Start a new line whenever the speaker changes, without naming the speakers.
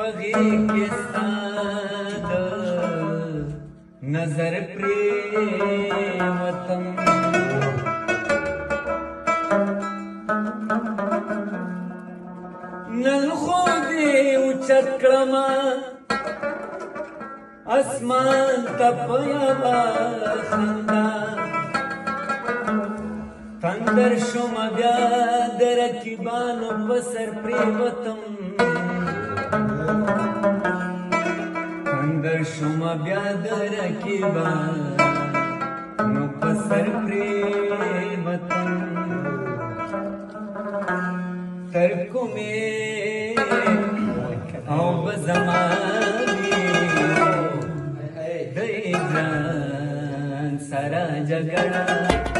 پغی کستا د نظر پریوتم نن خو دې اوچت کړما اسمان ته په یوه خندا تندر شوم بیا د رقیبانو په سر پریوتم تندر شوم بیا د رقیبانو په سر پریوتم تر کومې او به زما وي د ځان سره جګړه